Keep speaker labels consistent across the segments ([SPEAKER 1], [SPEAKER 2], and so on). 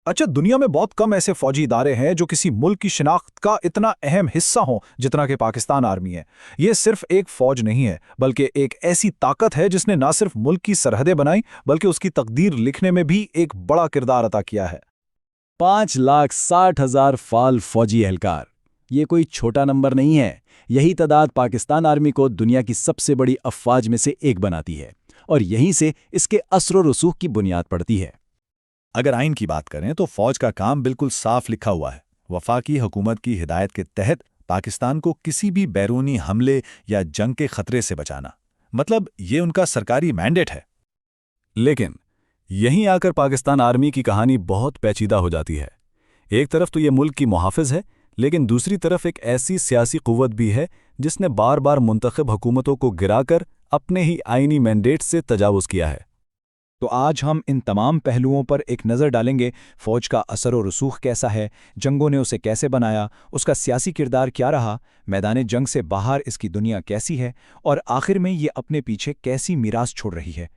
[SPEAKER 1] अच्छा, दुनिया में बहुत कम ऐसे फौजी इदारे हैं जो किसी मुल्क की शिनाख्त का इतना अहम हिस्सा हों जितना कि पाकिस्तान आर्मी है। ये सिर्फ एक फौज नहीं है, बल्कि एक ऐसी ताकत है जिसने ना सिर्फ मुल्क की सरहदें बनाई, बल्कि उसकी तकदीर लिखने में भी एक बड़ा किरदार अदा किया है।
[SPEAKER 2] 5,60,000 फाल फौजी एहलकार, ये कोई छोटा नंबर नहीं है। यही तादाद पाकिस्तान आर्मी को दुनिया की सबसे बड़ी अफवाज में से एक बनाती है, और यहीं से इसके असर व रसूख की बुनियाद पड़ती है।
[SPEAKER 3] अगर आइन की बात करें तो फौज का काम बिल्कुल साफ लिखा हुआ है। वफाकी हुकूमत की हिदायत के तहत पाकिस्तान को किसी भी बैरूनी हमले या जंग के खतरे से बचाना, मतलब ये उनका सरकारी मैंडेट है।
[SPEAKER 2] लेकिन यहीं आकर पाकिस्तान आर्मी की कहानी बहुत पेचीदा हो जाती है। एक तरफ तो ये मुल्क की मुहाफिज है, लेकिन दूसरी तरफ एक ऐसी सियासी कुव्वत भी है जिसने बार बार मुंतखब हुकूमतों को गिराकर अपने ही आइनी मैंडेट से तजावुज़ किया है।
[SPEAKER 1] तो आज हम इन तमाम पहलुओं पर एक नज़र डालेंगे। फौज का असर और रसूख कैसा है, जंगों ने उसे कैसे बनाया, उसका सियासी किरदार क्या रहा, मैदान जंग से बाहर इसकी दुनिया कैसी है, और आखिर में ये अपने पीछे कैसी मीरास छोड़ रही है।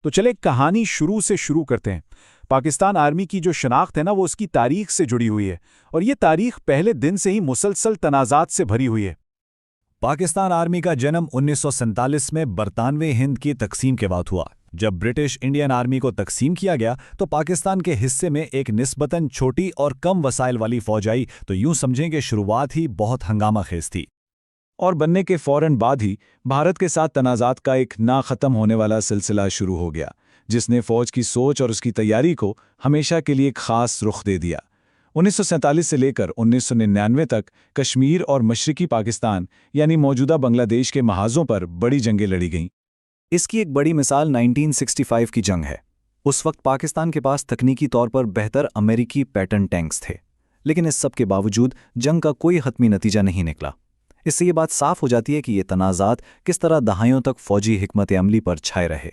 [SPEAKER 4] तो चले कहानी शुरू से शुरू करते हैं। पाकिस्तान आर्मी की जो शनाख्त है ना, वो उसकी तारीख से जुड़ी हुई है, और ये तारीख पहले दिन से ही मुसलसल तनाज़ात से भरी हुई है।
[SPEAKER 3] पाकिस्तान आर्मी का जन्म 1947 में बरतानवी हिंद की तकसीम के बाद हुआ। जब ब्रिटिश इंडियन आर्मी को तकसीम किया गया तो पाकिस्तान के हिस्से में एक निस्बतन छोटी और कम वसाइल वाली फौज आई, तो यूं समझें कि शुरुआत ही बहुत हंगामा खेज थी।
[SPEAKER 1] और बनने के फौरन बाद ही भारत के साथ तनाज़ात का एक ना ख़त्म होने वाला सिलसिला शुरू हो गया, जिसने फ़ौज की सोच और उसकी तैयारी को हमेशा के लिए एक ख़ास रुख दे दिया। 1947 से लेकर 1999 तक कश्मीर और मशरक़ी पाकिस्तान यानी मौजूदा बांग्लादेश के महाज़ों पर बड़ी जंगें लड़ी गईं।
[SPEAKER 2] इसकी एक बड़ी मिसाल 1965 की जंग है। उस वक्त पाकिस्तान के पास तकनीकी तौर पर बेहतर अमेरिकी पैटर्न टैंक्स थे, लेकिन इस सब के बावजूद जंग का कोई हतमी नतीजा नहीं निकला। इससे ये बात साफ हो जाती है कि ये तनाज़ात किस तरह दहाइयों तक फौजी हिकमत अमली पर छाए रहे।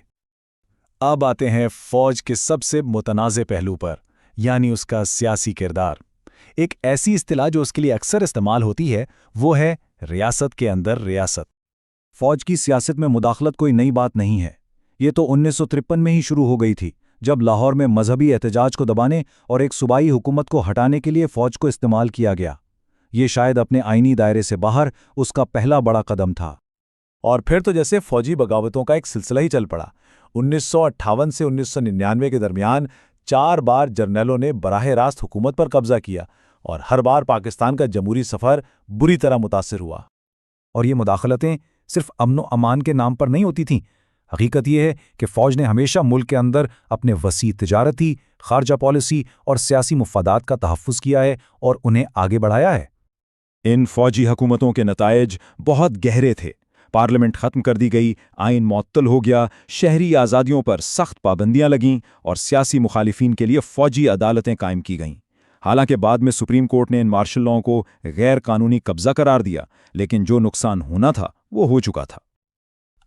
[SPEAKER 4] अब आते हैं फौज के सबसे मुतनाज़े पहलू पर, यानी उसका सियासी किरदार। एक ऐसी इस्तिलाह जो उसके लिए अक्सर इस्तेमाल होती है, वो है रियासत के अंदर रियासत।
[SPEAKER 1] फौज की सियासत में मुदाखलत कोई नई बात नहीं है। ये तो 1953 में ही शुरू हो गई थी, जब लाहौर में मजहबी एहतजाज को दबाने और एक सूबाई हुकूमत को हटाने के लिए फौज को इस्तेमाल किया गया। ये शायद अपने आईनी दायरे से बाहर उसका पहला बड़ा कदम था।
[SPEAKER 4] और फिर तो जैसे फौजी बगावतों का एक सिलसिला ही चल पड़ा। 1958 से 1999 के दरमियान 4 बार जर्नलों ने बराह रास्त हुकूमत पर कब्जा किया, और हर बार पाकिस्तान का जमहूरी सफ़र बुरी तरह मुतासिर हुआ।
[SPEAKER 1] और ये मुदाखलतें सिर्फ अमन अमान के नाम पर नहीं होती थीं। हकीकत यह है कि फ़ौज ने हमेशा मुल्क के अंदर अपने वसी तिजारती, खारजा पॉलिसी और सियासी मुफादात का तहफ़्फ़ुज़ किया है और उन्हें आगे बढ़ाया है।
[SPEAKER 4] इन फौजी हुकूमतों के नताइज बहुत गहरे थे। पार्लियामेंट ख़त्म कर दी गई, आइन मुअत्तल हो गया, शहरी आज़ादियों पर सख्त पाबंदियां लगीं, और सियासी मुखालिफिन के लिए फ़ौजी अदालतें कायम की गईं। हालांकि बाद में सुप्रीम कोर्ट ने इन मार्शल लॉ को गैर कानूनी कब्जा करार दिया, लेकिन जो नुकसान होना था वो हो चुका था।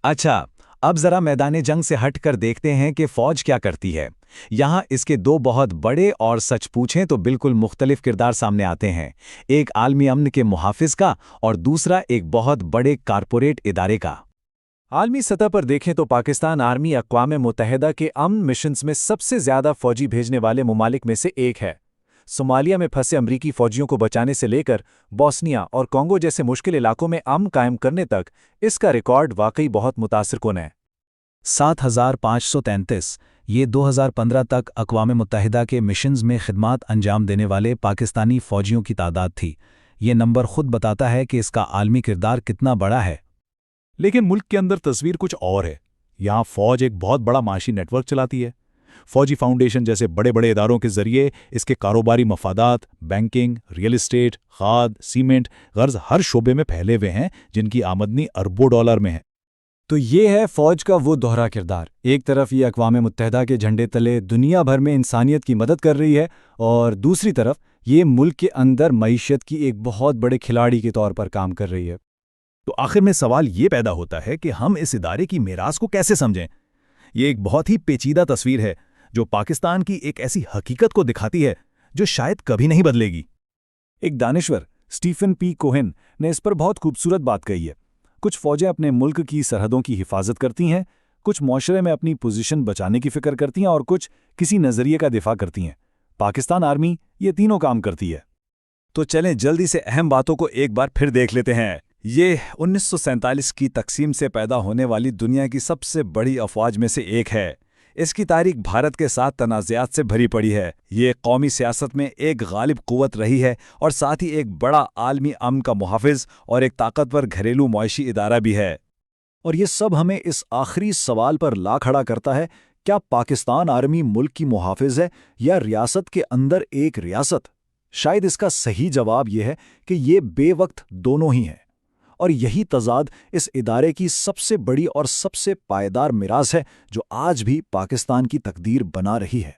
[SPEAKER 2] अच्छा, अब जरा मैदान जंग से हटकर देखते हैं कि फौज क्या करती है। यहाँ इसके दो बहुत बड़े और सच पूछें तो बिल्कुल मुख्तलिफ किरदार सामने आते हैं, एक आलमी अमन के मुहाफिज का और दूसरा एक बहुत बड़े कारपोरेट इदारे का। आलमी सतह पर देखें तो पाकिस्तान आर्मी अक़वाम मुत्तहिदा के अमन मिशंस में सबसे ज़्यादा फौजी भेजने वाले मुमालिक में से एक है। सोमालिया में फंसे अमरीकी फौजियों को बचाने से लेकर बोस्निया और कॉन्गो जैसे मुश्किल इलाकों में अमन कायम करने तक इसका रिकॉर्ड वाकई बहुत मुतासिरकुन है।
[SPEAKER 1] 7,533 ये 2015 तक अक़वाम मुत्तहिदा के मिशंस में खिदमात अंजाम देने वाले पाकिस्तानी फ़ौजियों की तादाद थी। ये नंबर खुद बताता है कि इसका आलमी किरदार कितना बड़ा है।
[SPEAKER 4] लेकिन मुल्क के अंदर तस्वीर कुछ और है। यहाँ फ़ौज एक बहुत बड़ा माशी नेटवर्क चलाती है। फौजी फाउंडेशन जैसे बड़े बड़े इदारों के जरिए इसके कारोबारी मफादात बैंकिंग, रियल एस्टेट, खाद, सीमेंट, गर्ज हर शोबे में फैले हुए हैं, जिनकी आमदनी अरबों डॉलर में है।
[SPEAKER 2] तो ये है फौज का वो दोहरा किरदार। एक तरफ ये अक़वाम मुत्तहिदा के झंडे तले दुनिया भर में इंसानियत की मदद कर रही है, और दूसरी तरफ ये मुल्क के अंदर मईशत की एक बहुत बड़े खिलाड़ी के तौर पर काम कर रही है।
[SPEAKER 3] तो आखिर में सवाल ये पैदा होता है कि हम इस इदारे की मीरास को कैसे समझें। ये एक बहुत ही पेचीदा तस्वीर है जो पाकिस्तान की एक ऐसी हकीकत को दिखाती है जो शायद कभी नहीं बदलेगी।
[SPEAKER 4] एक दानिश्वर स्टीफन पी कोहेन ने इस पर बहुत खूबसूरत बात कही है। कुछ फौजें अपने मुल्क की सरहदों की हिफाजत करती हैं, कुछ मौशरे में अपनी पोजीशन बचाने की फिक्र करती हैं, और कुछ किसी नज़रिए का दिफा करती हैं।
[SPEAKER 3] पाकिस्तान आर्मी ये तीनों काम करती है। तो चलें जल्दी से अहम बातों को एक बार फिर देख लेते हैं। ये 1947 की तकसीम से पैदा होने वाली दुनिया की सबसे बड़ी अफवाज में से एक है। इसकी तारीख भारत के साथ तनाज़ात से भरी पड़ी है। ये कौमी सियासत में एक गालिब कुव्वत रही है और साथ ही एक बड़ा आलमी अमन का मुहाफ़िज़ और एक ताकतवर घरेलू मुआशी इदारा भी है। और ये सब हमें इस आखिरी सवाल पर ला खड़ा करता है, क्या पाकिस्तान आर्मी मुल्क की मुहाफ़िज़ है या रियासत के अंदर एक रियासत? शायद इसका सही जवाब यह है कि ये बेवक्त दोनों ही हैं। और यही तज़ाद इस इदारे की सबसे बड़ी और सबसे पायदार मिरास है जो आज भी पाकिस्तान की तकदीर बना रही है।